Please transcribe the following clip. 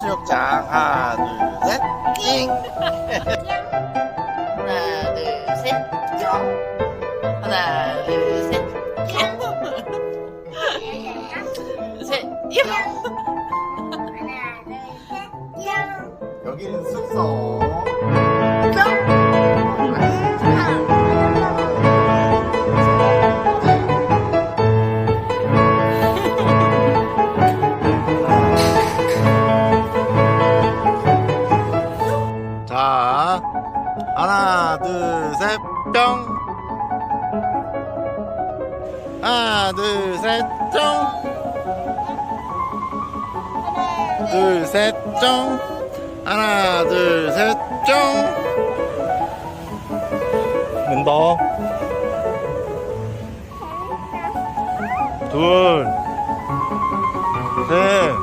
수욕장 하나 둘셋 띵. 하나, 둘, 셋, 뿅. 하나, 둘, 셋, 뿅. 셋, 뿅. 여기는 숙소. 자, 하나, 둘, 셋, 뿅. 하나, 둘, 셋, 뿅. 둘, 셋, 뿅. 하나, 둘, 셋, 뿅. 된다. 둘, 셋.